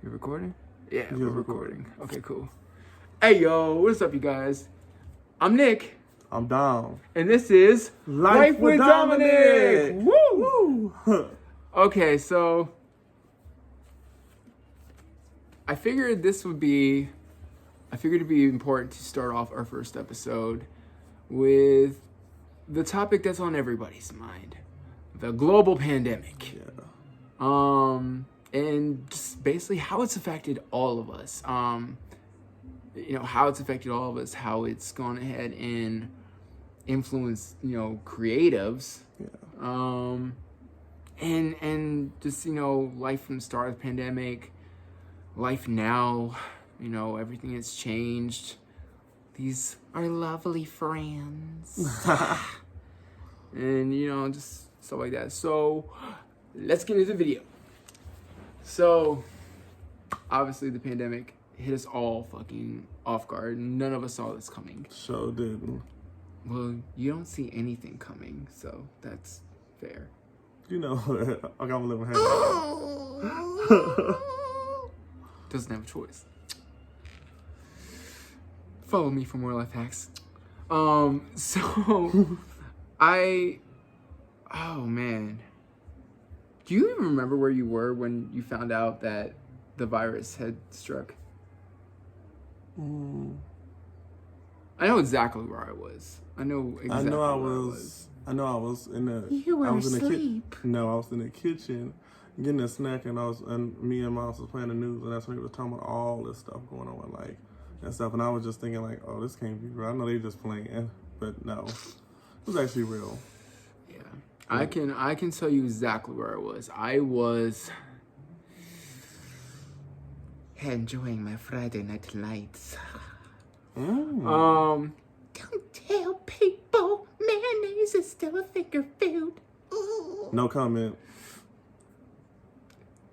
You're recording? Yeah, You're we're recording. Okay, cool. Hey, yo, what's up, you guys? I'm Nick. I'm down. And this is Life with Dominic. Woo! Woo! Okay, so I figured it'd be important to start off our first episode with the topic that's on everybody's mind. The global pandemic. Yeah. And just basically how it's affected all of us. How it's affected all of us, how it's gone ahead and influenced, creatives. Yeah. And just, life from the start of the pandemic, life now, everything has changed. These are lovely friends. And, just stuff like that. So let's get into the video. So obviously the pandemic hit us all fucking off guard. None of us saw this coming. So didn't. Well, you don't see anything coming, so that's fair. You know, I got my little head. Doesn't have a choice. Follow me for more life hacks. Oh man. Do you even remember where you were when you found out that the virus had struck? I know exactly where I was. I know I know I was in the. You were I was asleep. No, I was in the kitchen getting a snack, and me and Miles was playing the news, and that's when he was talking about all this stuff going on, and stuff. And I was just thinking, oh, this can't be real. I know they just playing, but no, it was actually real. Yeah, I can tell you exactly where I was. I was enjoying my Friday night lights. Don't tell people mayonnaise is still a finger food. No comment.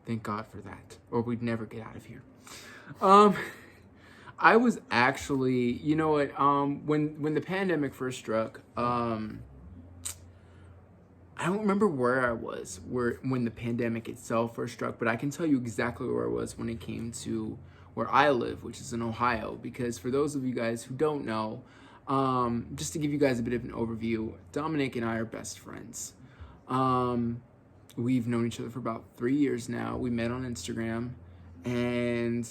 Thank God for that, or we'd never get out of here. I was actually, you know what? When the pandemic first struck, I don't remember where I was when the pandemic itself first struck, but I can tell you exactly where I was when it came to where I live, which is in Ohio. Because for those of you guys who don't know, just to give you guys a bit of an overview, Dominic and I are best friends. We've known each other for about 3 years now. We met on Instagram, and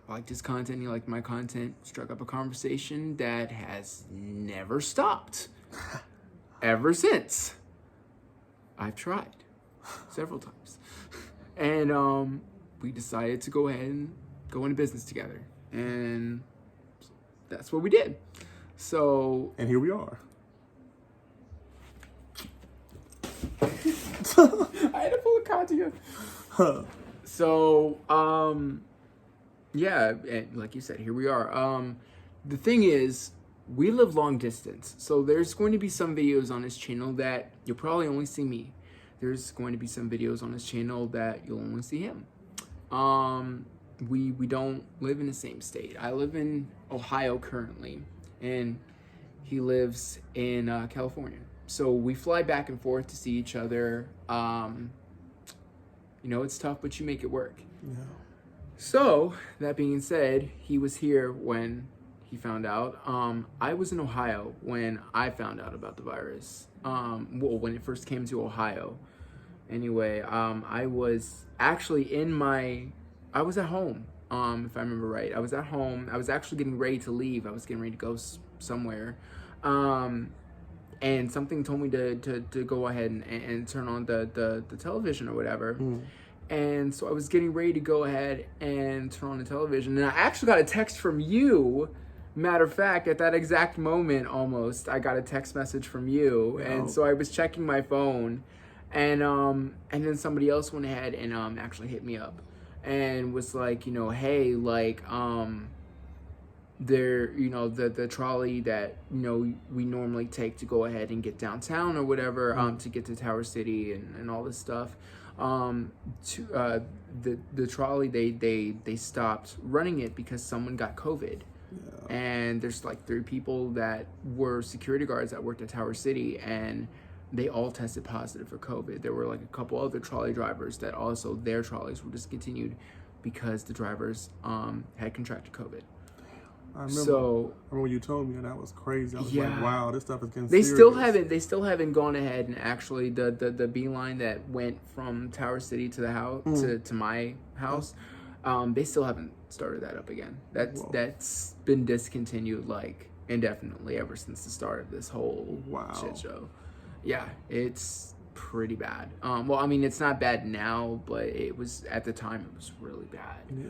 I liked his content, he liked my content. Struck up a conversation that has never stopped ever since. I've tried several times. And we decided to go ahead and go into business together. And that's what we did. So... And here we are. I had to pull a card to you. So, yeah, and like you said, here we are. The thing is, we live long distance, so there's going to be some videos on his channel that you'll probably only see me. There's going to be some videos on his channel that you'll only see him. We don't live in the same state. I live in Ohio currently, and he lives in California. So we fly back and forth to see each other. It's tough, but you make it work. Yeah. So, that being said, he was here when he found out. I was in Ohio when I found out about the virus. When it first came to Ohio. Anyway, I was actually I was at home, if I remember right. I was at home. I was actually getting ready to leave. I was getting ready to go somewhere. And something told me to go ahead and turn on the television or whatever. And so I was getting ready to go ahead and turn on the television. And I actually got a text from you. Matter of fact, at that exact moment, almost, I got a text message from you. Oh. And so I was checking my phone. And then somebody else went ahead and actually hit me up. And was like, hey, the trolley that we normally take to go ahead and get downtown or whatever, to get to Tower City and all this stuff, the trolley they stopped running it because someone got COVID. Yeah. And there's 3 people that were security guards that worked at Tower City, and they all tested positive for COVID. There were a couple other trolley drivers that also their trolleys were discontinued because the drivers had contracted COVID. I So remember when you told me, and that was crazy. I was yeah, like, wow, this stuff is getting they serious. still haven't gone ahead and actually the beeline that went from Tower City to the house to my house. They still haven't started that up again. That's been discontinued like indefinitely ever since the start of this whole shit show. Yeah, it's pretty bad. Well, I mean, it's not bad now, but it was at the time. It was really bad. Yeah.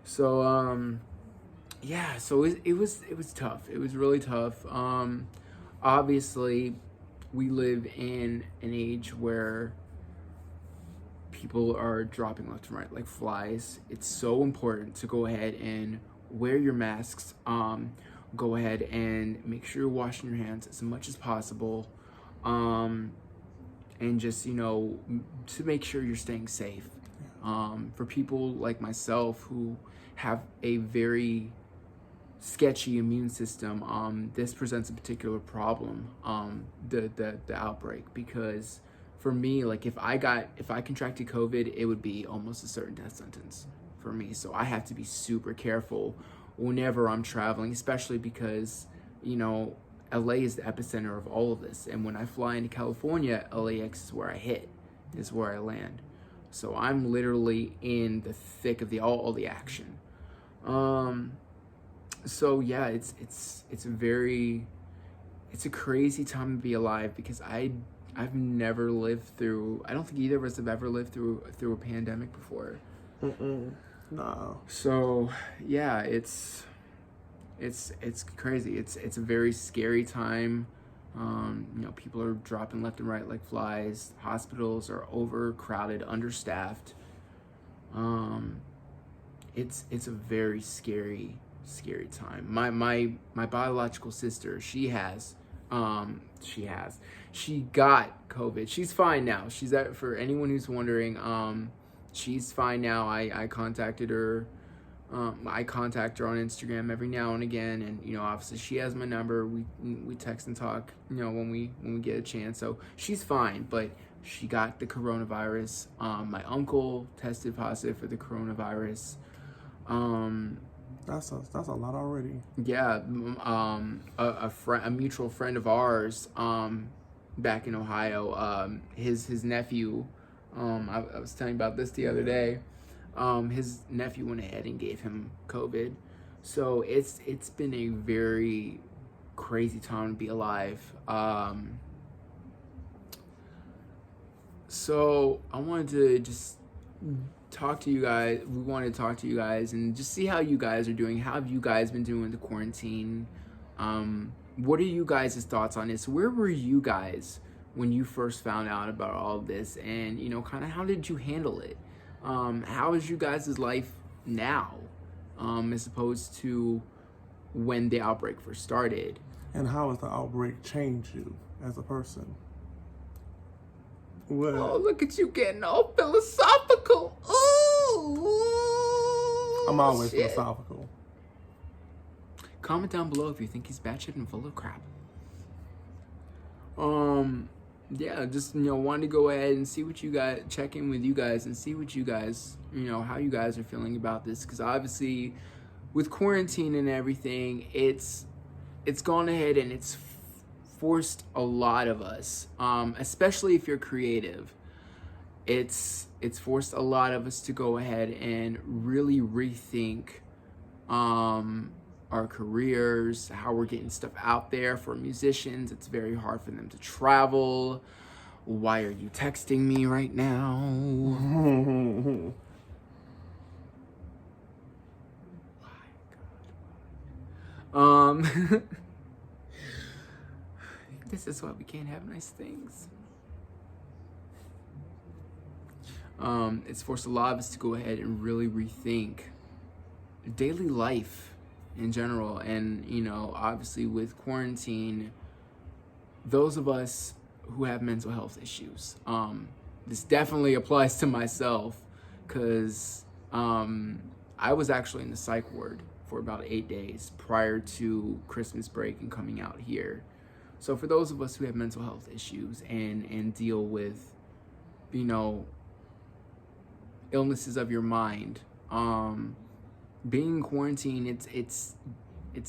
So yeah, so it was tough. It was really tough. Obviously, we live in an age where people are dropping left and right like flies. It's so important to go ahead and wear your masks. Go ahead and make sure you're washing your hands as much as possible. And just, to make sure you're staying safe. For people like myself who have a very sketchy immune system, this presents a particular problem, the outbreak, because for me, like if I contracted COVID, it would be almost a certain death sentence for me. So I have to be super careful whenever I'm traveling, especially because, LA is the epicenter of all of this. And when I fly into California, LAX is where I hit, is where I land. So I'm literally in the thick of all the action. So yeah, it's a crazy time to be alive, because I've never lived through, I don't think either of us have ever lived through a pandemic before. No. So yeah, it's crazy. It's a very scary time. People are dropping left and right like flies. Hospitals are overcrowded, understaffed. It's a very scary time. My biological sister, she got COVID. She's fine now. For anyone who's wondering, she's fine now. I contacted her. I contact her on Instagram every now and again, and obviously she has my number. We text and talk, when we get a chance. So she's fine, but she got the coronavirus. My uncle tested positive for the coronavirus. That's a lot already. Yeah, a mutual friend of ours, back in Ohio, his nephew, I was telling you about this the other day. His nephew went ahead and gave him COVID. So it's been a very crazy time to be alive. So I wanted to just talk to you guys. We wanted to talk to you guys and just see how you guys are doing. How have you guys been doing the quarantine? What are you guys' thoughts on this? Where were you guys when you first found out about all of this? And, kind of how did you handle it? How is you guys' life now, as opposed to when the outbreak first started? And how has the outbreak changed you as a person? What? Oh, look at you getting all philosophical. Ooh, I'm always philosophical. Comment down below if you think he's batshit and full of crap. Yeah, just, wanted to go ahead and see what you guys, check in with you guys and see what you guys, how you guys are feeling about this. Because obviously, with quarantine and everything, it's gone ahead and it's forced a lot of us, especially if you're creative. It's forced a lot of us to go ahead and really rethink our careers, how we're getting stuff out there. For musicians, it's very hard for them to travel. Why are you texting me right now? This is why we can't have nice things. It's forced a lot of us to go ahead and really rethink daily life in general. And, obviously with quarantine, those of us who have mental health issues, this definitely applies to myself, because I was actually in the psych ward for about 8 days prior to Christmas break and coming out here. So for those of us who have mental health issues and deal with, illnesses of your mind, Being in quarantine, it's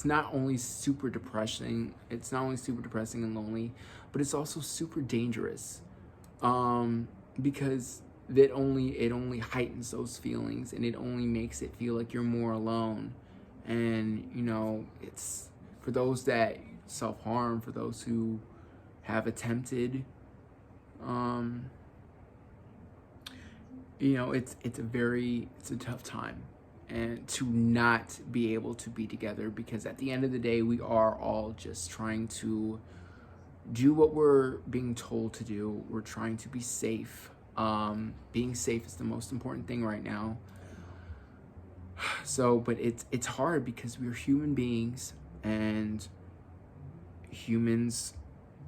not only super depressing. It's not only super depressing and lonely, but it's also super dangerous, because it only heightens those feelings, and it only makes it feel like you're more alone. And it's for those that self-harm, for those who have attempted, it's a tough time, and to not be able to be together, because at the end of the day, we are all just trying to do what we're being told to do. We're trying to be safe. Being safe is the most important thing right now. So, but it's hard because we're human beings, and humans,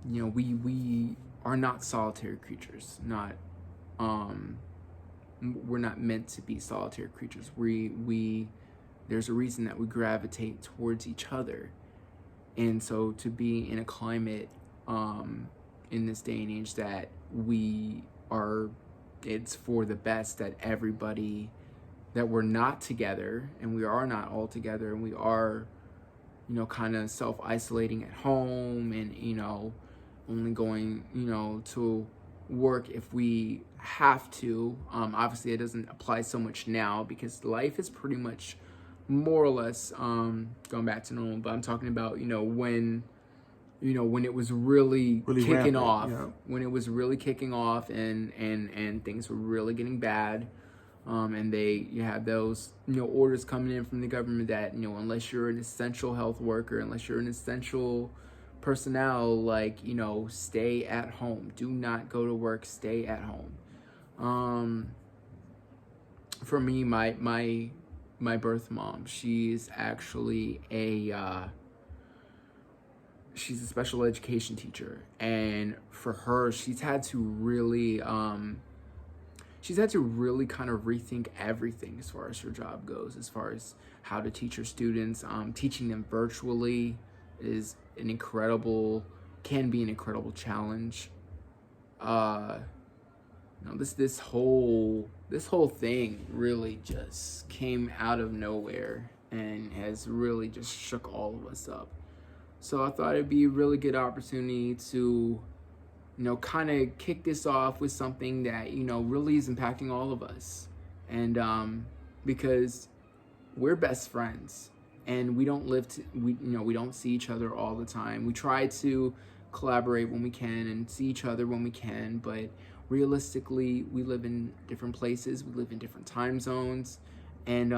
we are not solitary creatures. We're not meant to be solitary creatures. There's a reason that we gravitate towards each other. And so to be in a climate, in this day and age, that it's for the best that that we're not together, and we are not all together, and we are, kind of self-isolating at home, and, only going, to work if we have to. Obviously it doesn't apply so much now, because life is pretty much more or less going back to normal. But I'm talking about when it was really kicking rampant, off, yeah. When it was really kicking off, and things were really getting bad, and you had those orders coming in from the government that unless you're an essential health worker, unless you're an essential personnel, stay at home, do not go to work, stay at home. For me, my birth mom, she's actually she's a special education teacher, and for her, she's had to really kind of rethink everything as far as her job goes, as far as how to teach her students. Teaching them virtually can be an incredible challenge. This whole thing really just came out of nowhere and has really just shook all of us up. So I thought it'd be a really good opportunity to, kind of kick this off with something that, really is impacting all of us. And because we're best friends, and we don't we don't see each other all the time. We try to collaborate when we can and see each other when we can, but realistically, we live in different places, we live in different time zones, and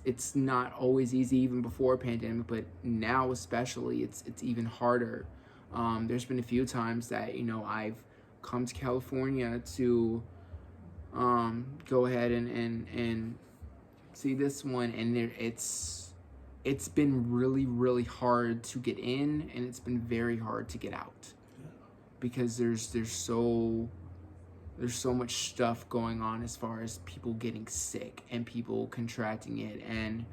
it's not always easy, even before a pandemic, but now especially it's even harder. There's been a few times that I've come to California to go ahead and see this one, and it's been really, really hard to get in, and it's been very hard to get out, because there's so much stuff going on as far as people getting sick and people contracting it. And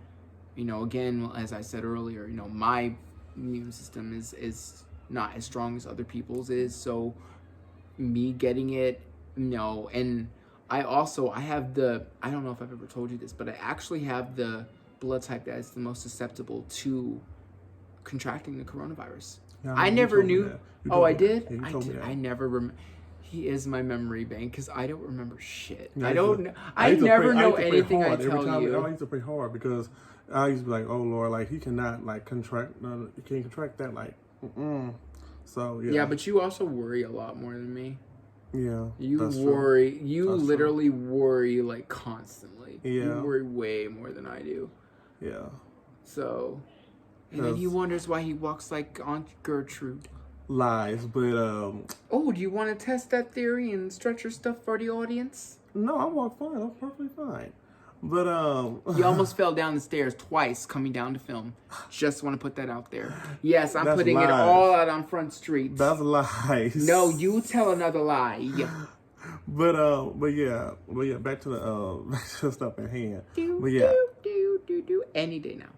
again, as I said earlier, my immune system is not as strong as other people's is, so me getting it, and I have I don't know if I've ever told you this, but I actually have the blood type that is the most susceptible to contracting the coronavirus. Yeah, I never knew. Oh, I did? Yeah, I did. I never remember. He is my memory bank, because I don't remember shit. Yeah, I never know anything I tell you. I used to pray hard, because I used to be like, oh Lord, he cannot contract, he can't contract that, So yeah. Yeah, but you also worry a lot more than me. Yeah, you worry. You literally worry constantly. Yeah, you worry way more than I do. Yeah. So, and then he wonders why he walks like Aunt Gertrude. Lies, but Oh, do you want to test that theory and stretch your stuff for the audience? No, I walk fine. I'm perfectly fine. But you almost fell down the stairs twice coming down to film. Just want to put that out there. Yes, I'm putting it all out on Front Street. That's lies. No, you tell another lie. But yeah. Back to the stuff in hand. Do any day now.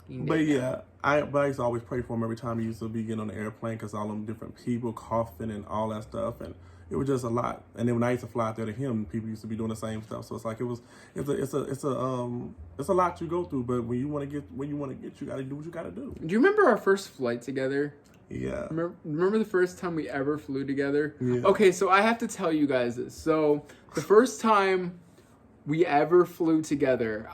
But yeah, I used to always pray for him every time he used to be getting on the airplane, because all them different people coughing and all that stuff, and it was just a lot. And then when I used to fly out there to him, people used to be doing the same stuff. So it's like it's a lot you go through. But when you want to get you got to do what you got to do. Do you remember our first flight together? Yeah. Remember the first time we ever flew together? Yeah. Okay, so I have to tell you guys this. So the first time we ever flew together,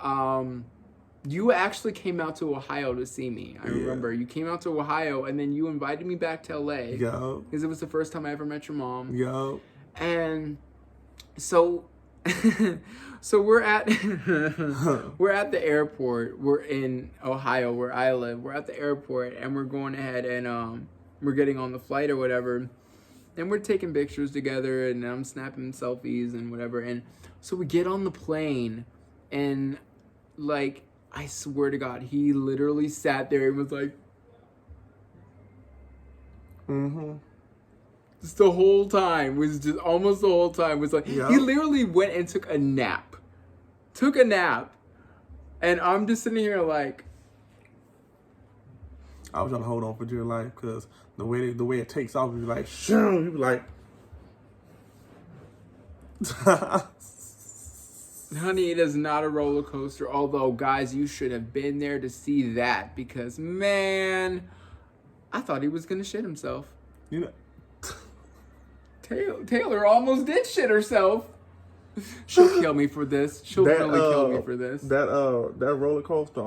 you actually came out to Ohio to see me. I remember you came out to Ohio, and then you invited me back to LA. Yo. Because it was the first time I ever met your mom. Yo. And so, so we're at the airport. We're in Ohio, where I live. We're at the airport, and we're going ahead and we're getting on the flight or whatever. And we're taking pictures together, and I'm snapping selfies and whatever. And so we get on the plane, and like, I swear to God, he literally sat there and was like, just the whole time, was just almost the whole time, was like, he literally went and took a nap. And I'm just sitting here like, I was trying to hold on for dear life because the way it takes off, you be like, shoo, you be like, honey, it is not a roller coaster. Although, guys, you should have been there to see that, because, man, I thought he was gonna shit himself. You know, Taylor almost did shit herself. She'll kill me for this. She'll really kill me for this. That roller coaster.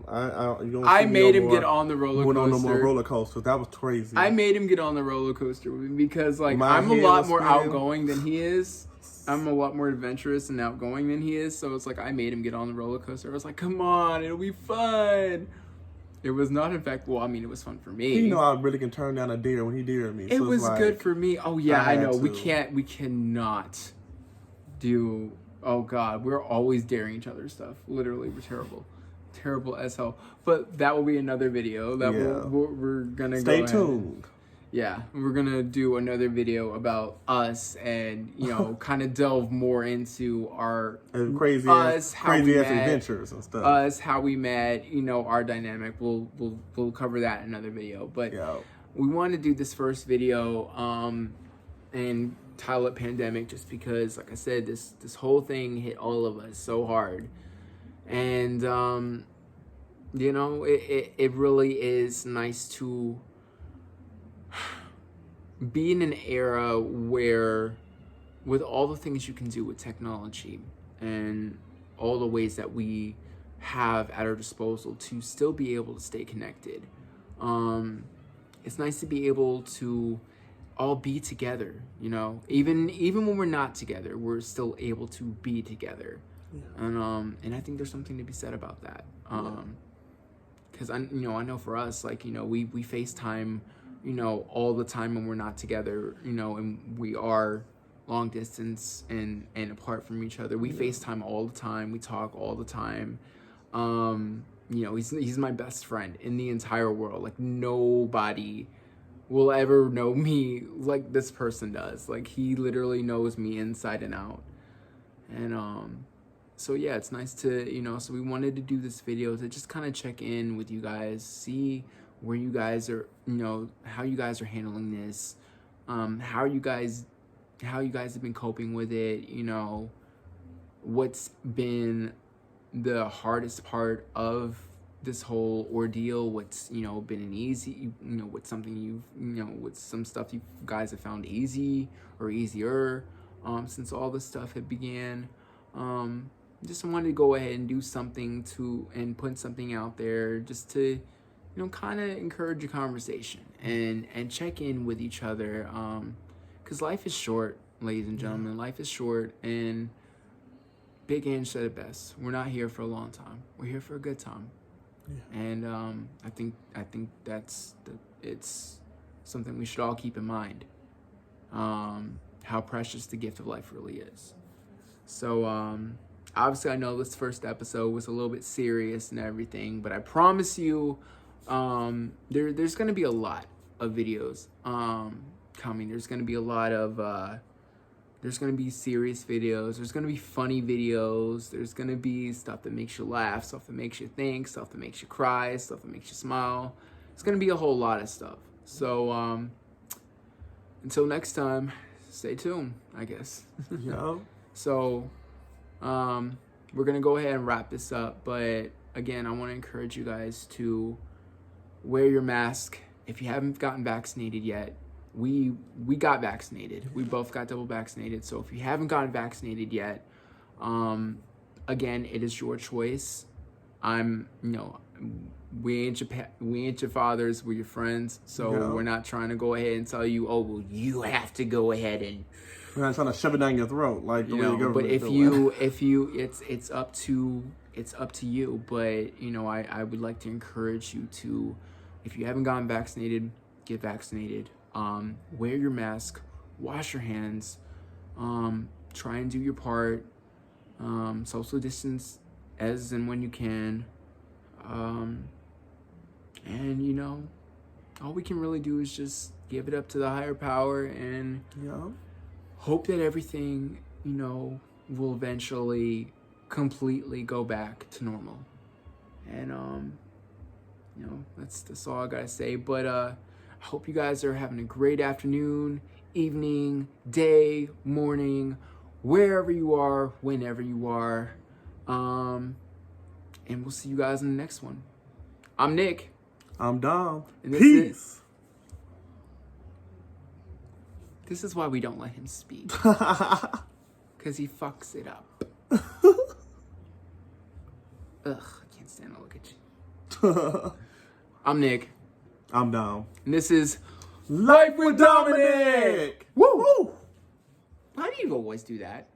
I made him get on the roller coaster. No more roller coasters. That was crazy. I made him get on the roller coaster because, like, I'm a lot more outgoing than he is. I'm a lot more adventurous and outgoing than he is. So it's like, I made him get on the roller coaster. I was like, come on, it'll be fun. It was not, in fact, well, I mean, it was fun for me. You know, I really can turn down a deer when he deered me. It was like, good for me. Oh, yeah, I know. to. We cannot do, oh, God, we're always daring each other stuff. Literally, we're terrible. Terrible as hell. But that will be another video that we're going to go Stay tuned. Yeah, we're going to do another video about us and, you know, kind of delve more into our crazy ass adventures and stuff. Us, how we met, you know, our dynamic. We'll cover that in another video. But we want to do this first video and title it Pandemic, just because, like I said, this whole thing hit all of us so hard. And, you know, it really is nice to be in an era where, with all the things you can do with technology and all the ways that we have at our disposal to still be able to stay connected, it's nice to be able to all be together, you know, even when we're not together, we're still able to be together. And I think there's something to be said about that. Because I know for us, like, you know, we FaceTime, you know, all the time when we're not together, you know, and we are long distance and apart from each other. We FaceTime all the time. We talk all the time. You know, he's my best friend in the entire world. Like, nobody will ever know me like this person does. Like, he literally knows me inside and out. And so yeah, it's nice to, you know, so we wanted to do this video to just kind of check in with you guys, see where you guys are, you know, how you guys are handling this, how you guys have been coping with it, you know, what's been the hardest part of this whole ordeal, what's, you know, been an easy, you know, what's something what's some stuff you guys have found easy or easier since all this stuff had began. Just wanted to go ahead and do something and put something out there just to, you know, kind of encourage a conversation and check in with each other, because life is short, ladies and gentlemen. Life is short, and Big Ange said it best. We're not here for a long time. We're here for a good time. And I think it's something we should all keep in mind, how precious the gift of life really is. So obviously, I know this first episode was a little bit serious and everything, but I promise you, there's going to be a lot of videos coming. There's going to be a lot of there's going to be serious videos. There's going to be funny videos. There's going to be stuff that makes you laugh, stuff that makes you think, stuff that makes you cry, stuff that makes you smile. It's going to be a whole lot of stuff. So until next time, stay tuned, I guess. Yeah. So, we're gonna go ahead and wrap this up. But again, I want to encourage you guys to wear your mask. If you haven't gotten vaccinated yet, we got vaccinated. We both got double vaccinated. So if you haven't gotten vaccinated yet, again, it is your choice. We ain't your fathers, we're your friends. So Yeah. we're not trying to go ahead and tell you, oh, well, you have to go ahead and, We're not trying to shove it down your throat like the way the government but is if doing. you, it's up to you. But I would like to encourage you to, if you haven't gotten vaccinated, get vaccinated. Wear your mask, wash your hands, try and do your part, social distance as and when you can, and all we can really do is just give it up to the higher power and hope that everything will eventually completely go back to normal. And that's all I gotta say. But I hope you guys are having a great afternoon, evening, day, morning, wherever you are, whenever you are. And we'll see you guys in the next one. I'm Nick. I'm Dom. And Peace. This is why we don't let him speak. Because he fucks it up. Ugh, I can't stand to look at you. I'm Nick. I'm Dom. And this is Life with Dominic. Woo! Why do you always do that?